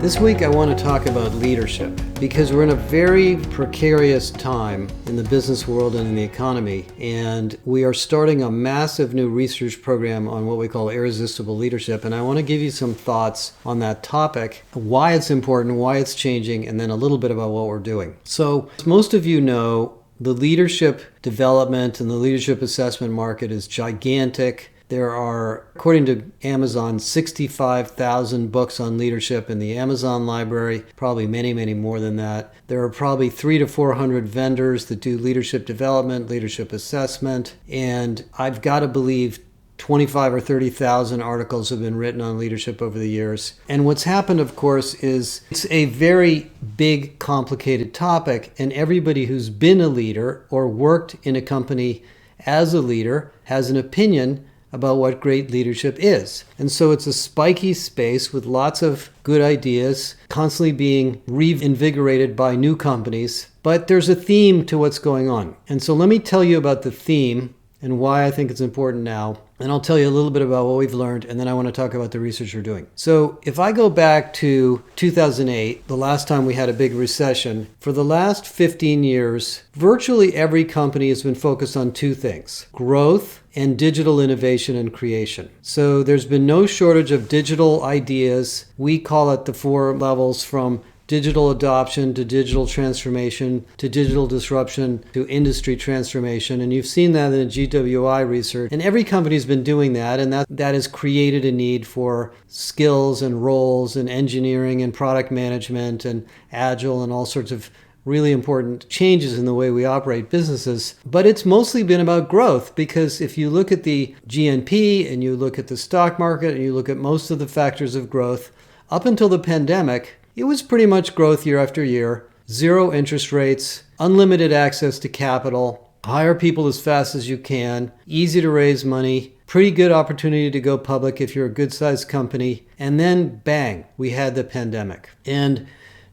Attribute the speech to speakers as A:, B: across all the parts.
A: This week I want to talk about leadership because we're in a very precarious time in the business world and in the economy, and we are starting a massive new research program on what we call irresistible leadership, and I want to give you some thoughts on that topic, why it's important, why it's changing, and then a little bit about what we're doing. So as most of you know, the leadership development and the leadership assessment market is gigantic. There are, according to Amazon, 65,000 books on leadership in the Amazon library, probably many, many more than that. There are probably 300 to 400 vendors that do leadership development, leadership assessment, and I've got to believe 25 or 30,000 articles have been written on leadership over the years. And what's happened, of course, is it's a very big, complicated topic, and everybody who's been a leader or worked in a company as a leader has an opinion about what great leadership is. And so it's a spiky space with lots of good ideas, constantly being reinvigorated by new companies. But there's a theme to what's going on. And so let me tell you about the theme and why I think it's important now. And I'll tell you a little bit about what we've learned, and then I want to talk about the research we're doing. So if I go back to 2008, the last time we had a big recession, for the last 15 years, virtually every company has been focused on two things: growth and digital innovation and creation. So there's been no shortage of digital ideas. We call it the four levels, from digital adoption to digital transformation to digital disruption to industry transformation. And you've seen that in the GWI research. And every company's been doing that, and that has created a need for skills and roles and engineering and product management and agile and all sorts of really important changes in the way we operate businesses. But it's mostly been about growth, because if you look at the GNP and you look at the stock market and you look at most of the factors of growth, up until the pandemic, it was pretty much growth year after year, zero interest rates, unlimited access to capital, hire people as fast as you can, easy to raise money, pretty good opportunity to go public if you're a good-sized company, and then bang, we had the pandemic. And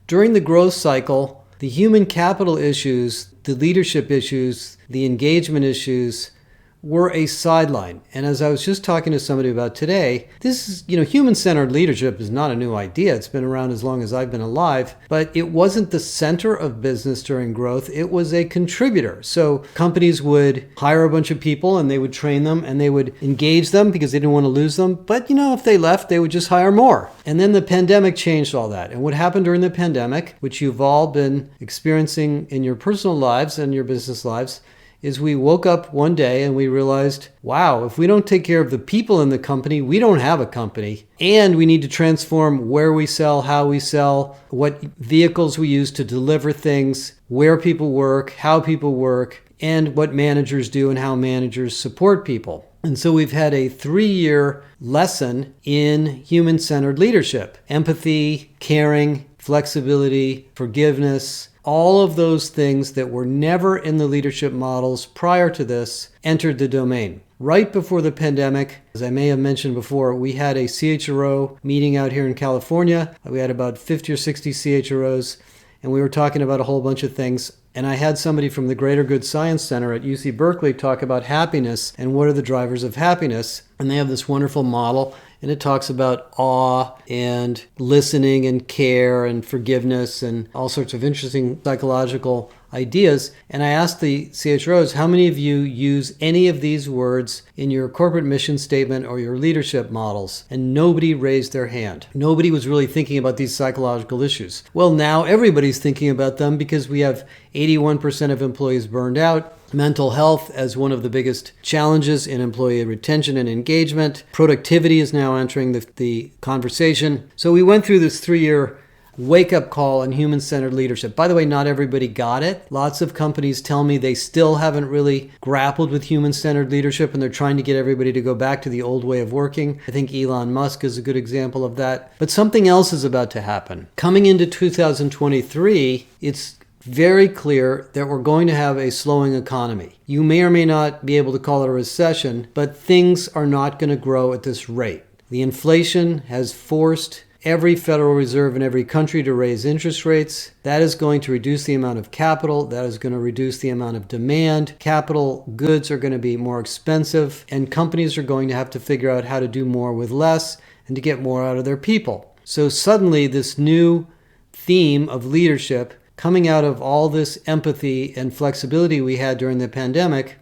A: during the growth cycle, the human capital issues, the leadership issues, the engagement issues were a sideline. And as I was just talking to somebody about today, this is, human-centered leadership is not a new idea. It's been around as long as I've been alive, but it wasn't the center of business during growth. It was a contributor. So companies would hire a bunch of people and they would train them and they would engage them because they didn't want to lose them. But, if they left, they would just hire more. And then the pandemic changed all that. And what happened during the pandemic, which you've all been experiencing in your personal lives and your business lives, is we woke up one day and we realized, wow, if we don't take care of the people in the company, we don't have a company. And we need to transform where we sell, how we sell, what vehicles we use to deliver things, where people work, how people work, and what managers do and how managers support people. And so we've had a 3-year lesson in human-centered leadership: empathy, caring, flexibility, forgiveness. All of those things that were never in the leadership models prior to this entered the domain. Right before the pandemic, as I may have mentioned before, we had a CHRO meeting out here in California. We had about 50 or 60 CHROs, and we were talking about a whole bunch of things. And I had somebody from the Greater Good Science Center at UC Berkeley talk about happiness and what are the drivers of happiness. And they have this wonderful model, and it talks about awe and listening and care and forgiveness and all sorts of interesting psychological ideas. And I asked the CHROs, how many of you use any of these words in your corporate mission statement or your leadership models? And nobody raised their hand. Nobody was really thinking about these psychological issues. Well, now everybody's thinking about them because we have 81% of employees burned out. Mental health as one of the biggest challenges in employee retention and engagement. Productivity is now entering the conversation. So we went through this 3-year wake-up call on human-centered leadership. By the way, not everybody got it. Lots of companies tell me they still haven't really grappled with human-centered leadership, and they're trying to get everybody to go back to the old way of working. I think Elon Musk is a good example of that. But something else is about to happen. Coming into 2023, it's very clear that we're going to have a slowing economy. You may or may not be able to call it a recession, but things are not going to grow at this rate. The inflation has forced every Federal Reserve in every country to raise interest rates. That is going to reduce the amount of capital. That is going to reduce the amount of demand. Capital goods are going to be more expensive, and companies are going to have to figure out how to do more with less and to get more out of their people. So suddenly this new theme of leadership coming out of all this empathy and flexibility we had during the pandemic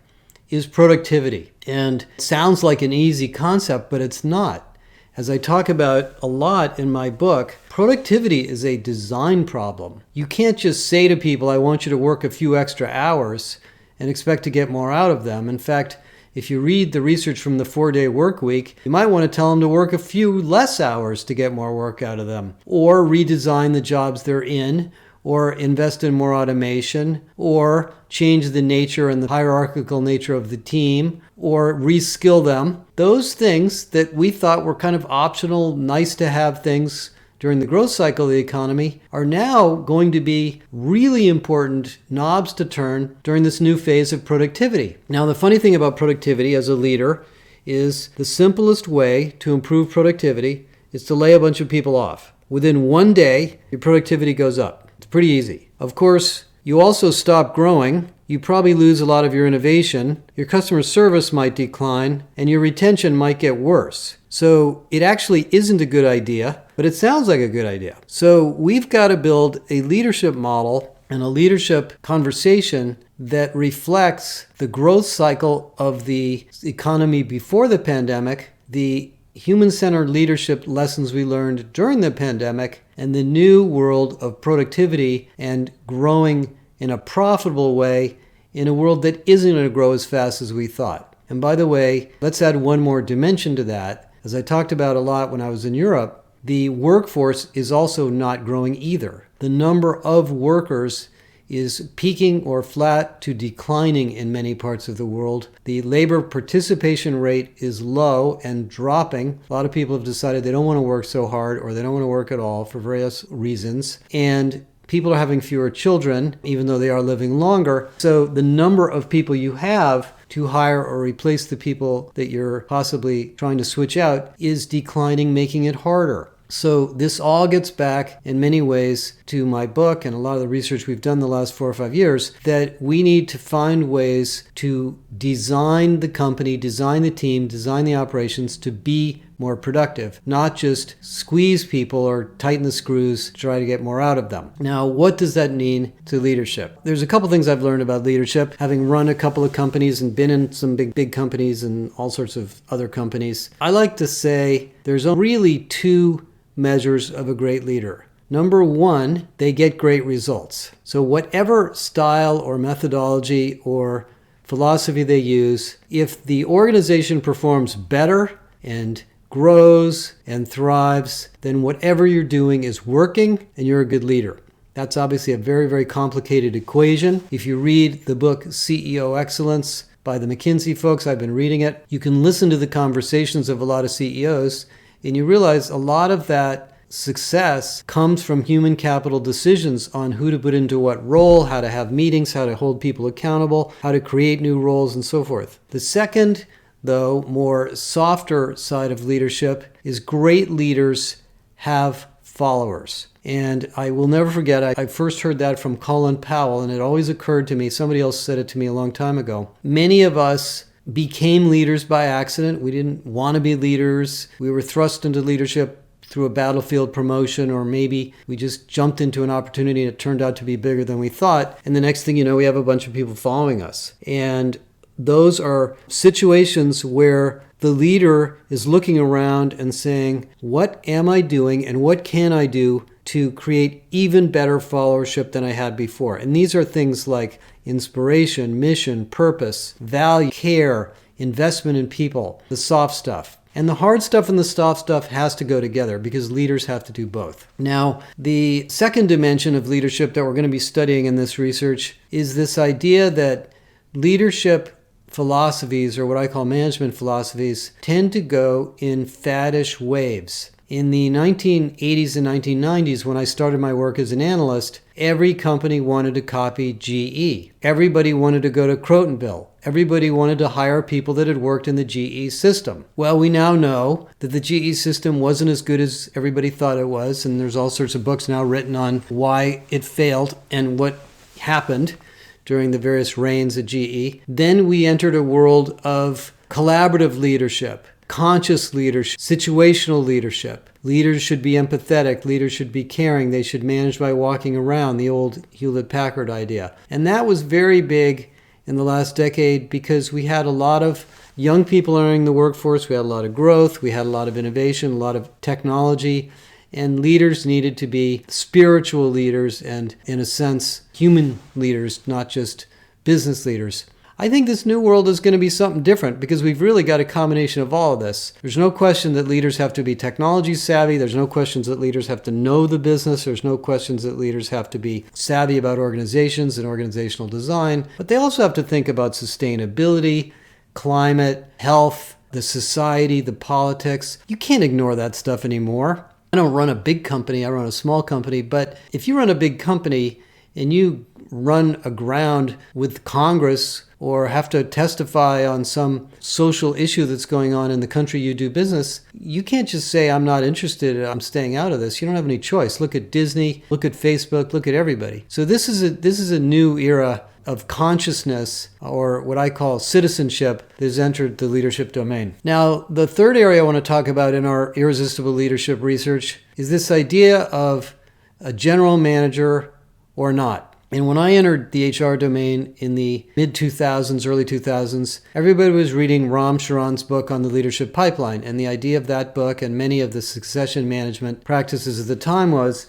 A: is productivity. And it sounds like an easy concept, but it's not. As I talk about a lot in my book, productivity is a design problem. You can't just say to people, I want you to work a few extra hours and expect to get more out of them. In fact, if you read the research from the 4-day work week, you might want to tell them to work a few less hours to get more work out of them, or redesign the jobs they're in, or invest in more automation, or change the nature and the hierarchical nature of the team, or reskill them. Those things that we thought were kind of optional, nice to have things during the growth cycle of the economy are now going to be really important knobs to turn during this new phase of productivity. Now, the funny thing about productivity as a leader is the simplest way to improve productivity is to lay a bunch of people off. Within one day, your productivity goes up. It's pretty easy. Of course, you also stop growing. You probably lose a lot of your innovation. Your customer service might decline, and your retention might get worse. So it actually isn't a good idea, but it sounds like a good idea. So we've got to build a leadership model and a leadership conversation that reflects the growth cycle of the economy before the pandemic, the human-centered leadership lessons we learned during the pandemic, and the new world of productivity and growing in a profitable way in a world that isn't going to grow as fast as we thought. And by the way, let's add one more dimension to that. As I talked about a lot when I was in Europe, the workforce is also not growing either. The number of workers is peaking or flat to declining in many parts of the world. The labor participation rate is low and dropping. A lot of people have decided they don't want to work so hard, or they don't want to work at all for various reasons. And people are having fewer children, even though they are living longer. So the number of people you have to hire or replace the people that you're possibly trying to switch out is declining, making it harder. So this all gets back in many ways to my book and a lot of the research we've done the last 4 or 5 years, that we need to find ways to design the company, design the team, design the operations to be more productive, not just squeeze people or tighten the screws to try to get more out of them. Now, what does that mean to leadership? There's a couple things I've learned about leadership, having run a couple of companies and been in some big companies and all sorts of other companies. I like to say there's really 2 measures of a great leader. Number 1, they get great results. So whatever style or methodology or philosophy they use, if the organization performs better and grows and thrives, then whatever you're doing is working and you're a good leader. That's obviously a very, very complicated equation. If you read the book CEO Excellence by the McKinsey folks, I've been reading it, you can listen to the conversations of a lot of CEOs, and you realize a lot of that success comes from human capital decisions on who to put into what role, how to have meetings, how to hold people accountable, how to create new roles, and so forth. The second, though, more softer side of leadership is great leaders have followers. And I will never forget, I first heard that from Colin Powell, and it always occurred to me, somebody else said it to me a long time ago. Many of us became leaders by accident. We didn't want to be leaders. We were thrust into leadership through a battlefield promotion, or maybe we just jumped into an opportunity and it turned out to be bigger than we thought. And the next thing you know, we have a bunch of people following us. And those are situations where the leader is looking around and saying, what am I doing and what can I do to create even better followership than I had before? And these are things like inspiration, mission, purpose, value, care, investment in people, the soft stuff. And the hard stuff and the soft stuff has to go together because leaders have to do both. Now, the second dimension of leadership that we're going to be studying in this research is this idea that leadership philosophies, or what I call management philosophies, tend to go in faddish waves. In the 1980s and 1990s, when I started my work as an analyst, every company wanted to copy GE. Everybody wanted to go to Crotonville. everybody wanted to hire people that had worked in the GE system. Well, we now know that the GE system wasn't as good as everybody thought it was, and there's all sorts of books now written on why it failed and what happened during the various reigns at GE. Then we entered a world of collaborative leadership, conscious leadership, situational leadership. Leaders should be empathetic. Leaders should be caring. They should manage by walking around, the old Hewlett-Packard idea. And that was very big in the last decade because we had a lot of young people entering the workforce. We had a lot of growth. We had a lot of innovation, a lot of technology. And leaders needed to be spiritual leaders and, in a sense, human leaders, not just business leaders. I think this new world is going to be something different because we've really got a combination of all of this. There's no question that leaders have to be technology savvy. There's no questions that leaders have to know the business. There's no questions that leaders have to be savvy about organizations and organizational design. But they also have to think about sustainability, climate, health, the society, the politics. You can't ignore that stuff anymore. I don't run a big company. I run a small company. But if you run a big company and you run aground with Congress or have to testify on some social issue that's going on in the country you do business, you can't just say, I'm not interested, I'm staying out of this. You don't have any choice. Look at Disney, look at Facebook, look at everybody. So this is a new era of consciousness, or what I call citizenship, that has entered the leadership domain. Now, the third area I want to talk about in our irresistible leadership research is this idea of a general manager or not. And when I entered the HR domain in the mid-2000s, early 2000s, everybody was reading Ram Charan's book on the leadership pipeline. And the idea of that book and many of the succession management practices at the time was,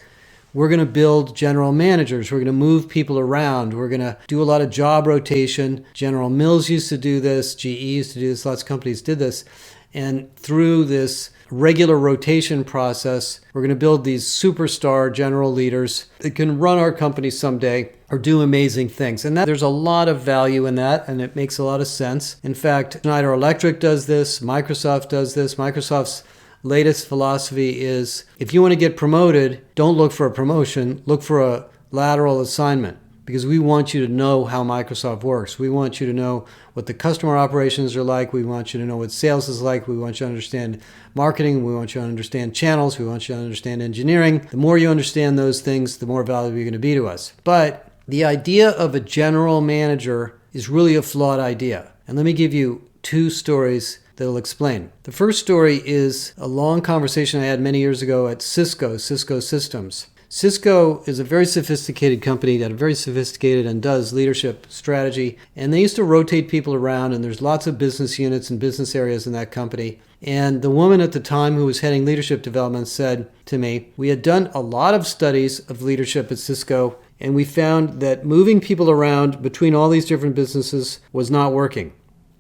A: we're going to build general managers. We're going to move people around. We're going to do a lot of job rotation. General Mills used to do this. GE used to do this. Lots of companies did this. And through this regular rotation process, we're going to build these superstar general leaders that can run our company someday or do amazing things. And there's a lot of value in that, and it makes a lot of sense. In fact, Schneider Electric does this. Microsoft does this. Microsoft's latest philosophy is, if you want to get promoted, don't look for a promotion, look for a lateral assignment. Because we want you to know how Microsoft works. We want you to know what the customer operations are like. We want you to know what sales is like. We want you to understand marketing. We want you to understand channels. We want you to understand engineering. The more you understand those things, the more valuable you're going to be to us. But the idea of a general manager is really a flawed idea. And let me give you two stories that'll explain. The first story is a long conversation I had many years ago at Cisco Systems. Cisco is a very sophisticated company that very sophisticated and does leadership strategy. And they used to rotate people around, and there's lots of business units and business areas in that company. And the woman at the time who was heading leadership development said to me, we had done a lot of studies of leadership at Cisco, and we found that moving people around between all these different businesses was not working.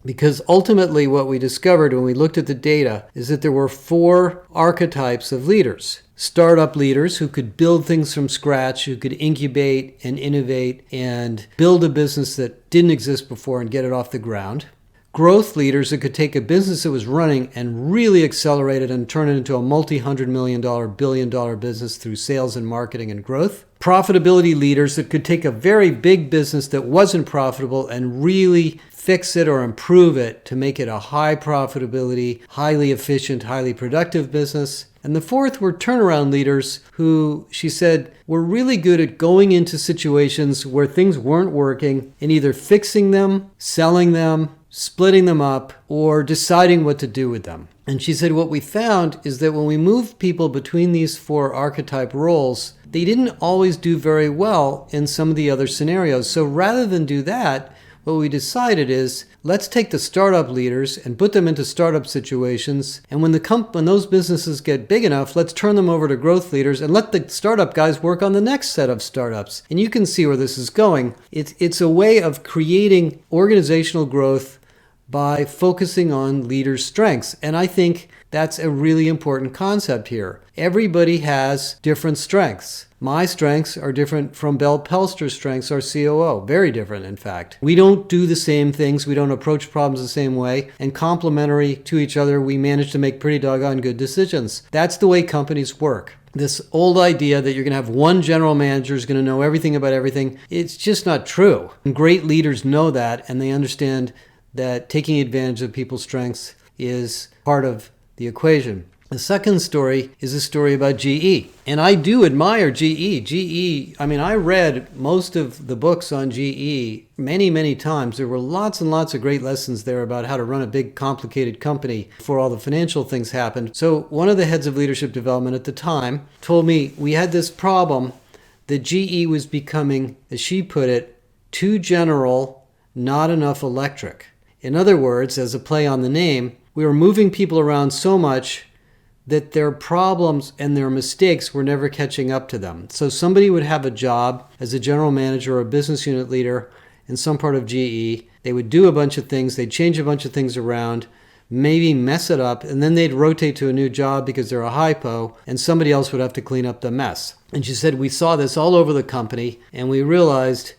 A: Because ultimately what we discovered when we looked at the data is that there were 4 archetypes of leaders. Startup leaders who could build things from scratch, who could incubate and innovate and build a business that didn't exist before and get it off the ground. Growth leaders that could take a business that was running and really accelerate it and turn it into a multi-$100 million, billion-dollar business through sales and marketing and growth. Profitability leaders that could take a very big business that wasn't profitable and really fix it or improve it to make it a high profitability, highly efficient, highly productive business. And the fourth were turnaround leaders who, she said, were really good at going into situations where things weren't working and either fixing them, selling them, splitting them up, or deciding what to do with them. And she said what we found is that when we moved people between these 4 archetype roles, they didn't always do very well in some of the other scenarios. So rather than do that, what we decided is, let's take the startup leaders and put them into startup situations. And when those businesses get big enough, let's turn them over to growth leaders and let the startup guys work on the next set of startups. And you can see where this is going. It's a way of creating organizational growth by focusing on leaders' strengths. And I think that's a really important concept here. Everybody has different strengths. My strengths are different from Bell Pelster's strengths, our COO. Very different, in fact. We don't do the same things. We don't approach problems the same way. And complementary to each other, we manage to make pretty doggone good decisions. That's the way companies work. this old idea that you're going to have one general manager who's going to know everything about everything. It's just not true. And great leaders know that, and they understand that taking advantage of people's strengths is part of the equation. The second story is a story about GE. And I do admire GE. I read most of the books on GE many, many times. There were lots and lots of great lessons there about how to run a big, complicated company before all the financial things happened. So one of the heads of leadership development at the time told me we had this problem that GE was becoming, as she put it, too general, not enough electric. In other words, as a play on the name, we were moving people around so much that their problems and their mistakes were never catching up to them. So somebody would have a job as a general manager or a business unit leader in some part of GE. They would do a bunch of things. They'd change a bunch of things around, maybe mess it up, and then they'd rotate to a new job because they're a hypo, and somebody else would have to clean up the mess. And she said, we saw this all over the company, and we realized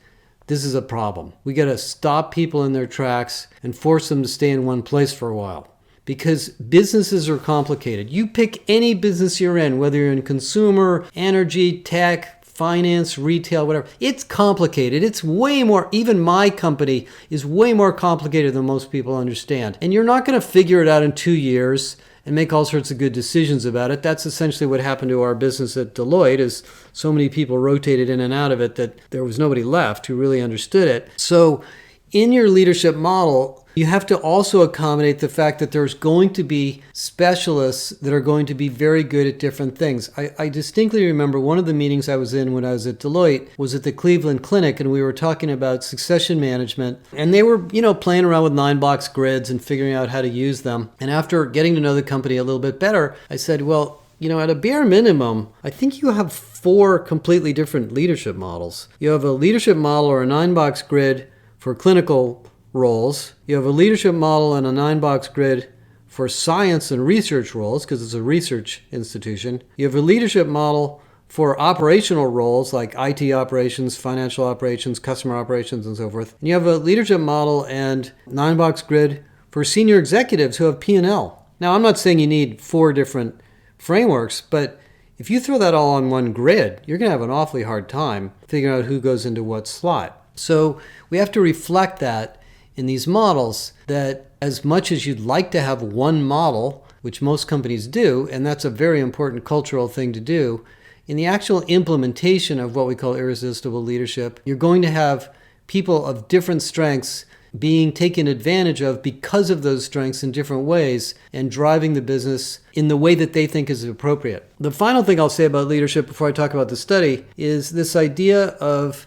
A: this is a problem. We got to stop people in their tracks and force them to stay in one place for a while. Because businesses are complicated. You pick any business you're in, whether you're in consumer, energy, tech, finance, retail, whatever. It's complicated. It's way more, even my company is way more complicated than most people understand. And you're not going to figure it out in 2 years and make all sorts of good decisions about it. That's essentially what happened to our business at Deloitte, is so many people rotated in and out of it that there was nobody left who really understood it. So in your leadership model, you have to also accommodate the fact that there's going to be specialists that are going to be very good at different things. I distinctly remember one of the meetings I was in when I was at Deloitte was at the Cleveland Clinic, and we were talking about succession management. And they were, playing around with 9-box grids and figuring out how to use them. And after getting to know the company a little bit better, I said, well, at a bare minimum, I think you have 4 completely different leadership models. You have a leadership model or a 9-box grid for clinical roles. You have a leadership model and a 9-box grid for science and research roles, because it's a research institution. You have a leadership model for operational roles like IT operations, financial operations, customer operations, and so forth. And you have a leadership model and 9-box grid for senior executives who have P&L. Now, I'm not saying you need 4 different frameworks, but if you throw that all on one grid, you're going to have an awfully hard time figuring out who goes into what slot. So we have to reflect that in these models, that as much as you'd like to have one model, which most companies do, and that's a very important cultural thing to do, in the actual implementation of what we call irresistible leadership, you're going to have people of different strengths being taken advantage of because of those strengths in different ways and driving the business in the way that they think is appropriate. The final thing I'll say about leadership before I talk about the study is this idea of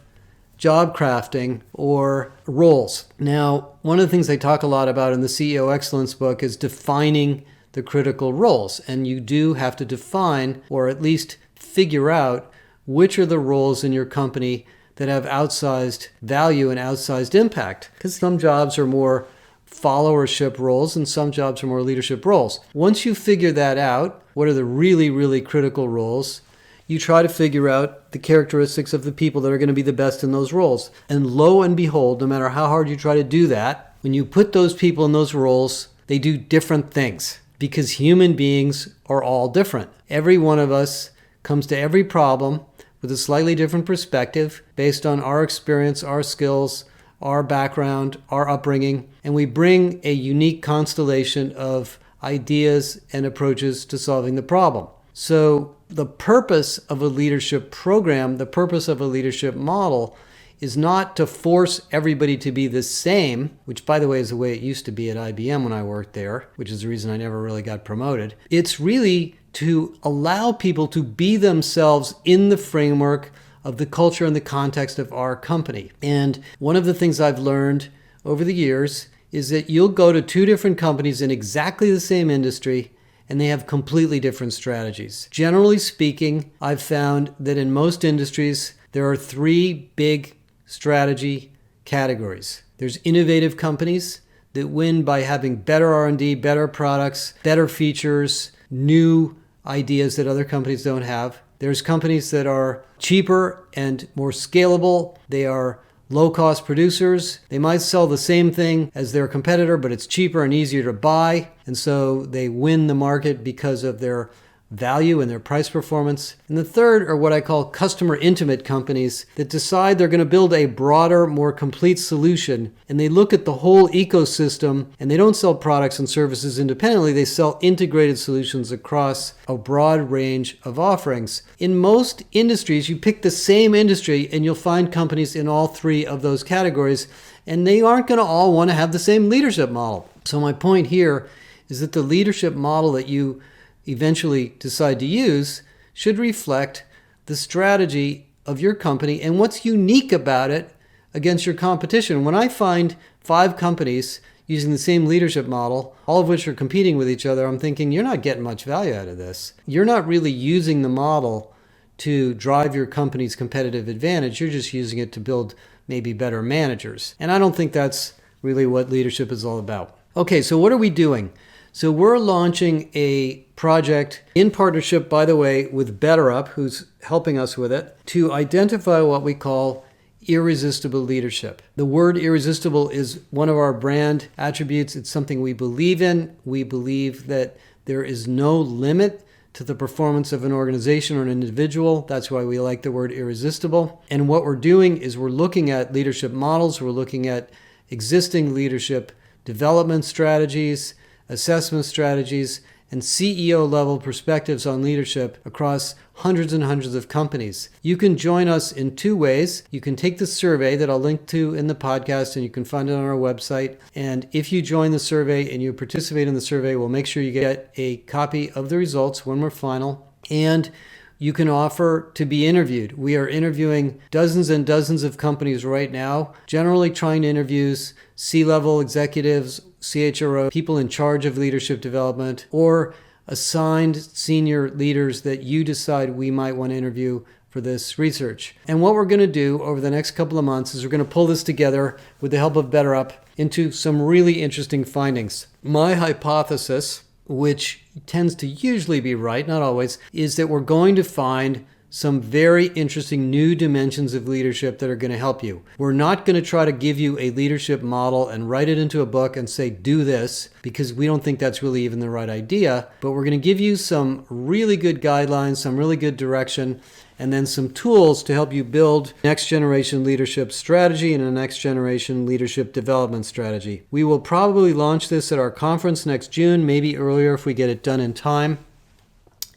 A: job crafting or roles. Now, one of the things they talk a lot about in the CEO Excellence book is defining the critical roles. And you do have to define, or at least figure out, which are the roles in your company that have outsized value and outsized impact. Because some jobs are more followership roles and some jobs are more leadership roles. Once you figure that out, what are the really, really critical roles, you try to figure out the characteristics of the people that are going to be the best in those roles. And lo and behold, no matter how hard you try to do that, when you put those people in those roles, they do different things, because human beings are all different. Every one of us comes to every problem with a slightly different perspective based on our experience, our skills, our background, our upbringing, and we bring a unique constellation of ideas and approaches to solving the problem. So the purpose of a leadership program, the purpose of a leadership model, is not to force everybody to be the same, which, by the way, is the way it used to be at IBM when I worked there, which is the reason I never really got promoted. It's really to allow people to be themselves in the framework of the culture and the context of our company. And one of the things I've learned over the years is that you'll go to 2 different companies in exactly the same industry, and they have completely different strategies. Generally speaking, I've found that in most industries, there are 3 big strategy categories. There's innovative companies that win by having better R&D, better products, better features, new ideas that other companies don't have. There's companies that are cheaper and more scalable. They are low-cost producers. They might sell the same thing as their competitor, but it's cheaper and easier to buy. And so they win the market because of their value in their price performance. And the third are what I call customer intimate companies that decide they're going to build a broader, more complete solution. And they look at the whole ecosystem, and they don't sell products and services independently. They sell integrated solutions across a broad range of offerings. In most industries, you pick the same industry and you'll find companies in all three of those categories, and they aren't going to all want to have the same leadership model. So my point here is that the leadership model that you eventually decide to use should reflect the strategy of your company and what's unique about it against your competition. When I find 5 companies using the same leadership model, all of which are competing with each other, I'm thinking, you're not getting much value out of this. You're not really using the model to drive your company's competitive advantage. You're just using it to build maybe better managers. And I don't think that's really what leadership is all about. Okay, so what are we doing? So we're launching a project in partnership, by the way, with BetterUp, who's helping us with it, to identify what we call irresistible leadership. The word irresistible is one of our brand attributes. It's something we believe in. We believe that there is no limit to the performance of an organization or an individual. That's why we like the word irresistible. And what we're doing is we're looking at leadership models. We're looking at existing leadership development strategies, assessment strategies, and CEO level perspectives on leadership across hundreds and hundreds of companies. You can join us in 2 ways. You can take the survey that I'll link to in the podcast, and you can find it on our website. And if you join the survey and you participate in the survey, we'll make sure you get a copy of the results when we're final. And you can offer to be interviewed. We are interviewing dozens and dozens of companies right now, generally trying to interview C-level executives, CHRO, people in charge of leadership development, or assigned senior leaders that you decide we might want to interview for this research. And what we're going to do over the next couple of months is we're going to pull this together with the help of BetterUp into some really interesting findings. My hypothesis, which tends to usually be right, not always, is that we're going to find some very interesting new dimensions of leadership that are going to help you. We're not going to try to give you a leadership model and write it into a book and say, do this, because we don't think that's really even the right idea. But we're going to give you some really good guidelines, some really good direction, and then some tools to help you build next generation leadership strategy and a next generation leadership development strategy. We will probably launch this at our conference next June, maybe earlier if we get it done in time.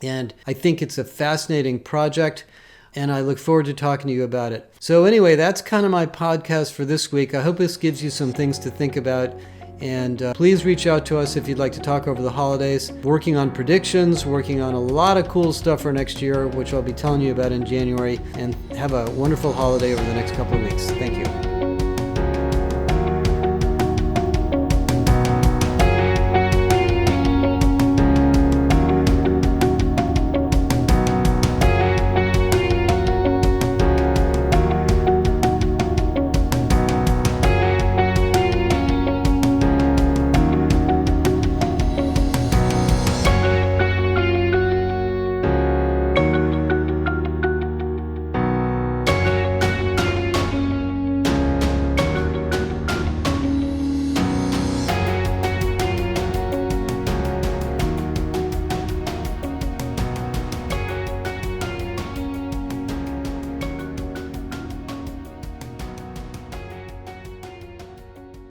A: And I think it's a fascinating project, and I look forward to talking to you about it. So anyway, that's kind of my podcast for this week. I hope this gives you some things to think about. And please reach out to us if you'd like to talk over the holidays. Working on predictions, working on a lot of cool stuff for next year, which I'll be telling you about in January. And have a wonderful holiday over the next couple of weeks. Thank you.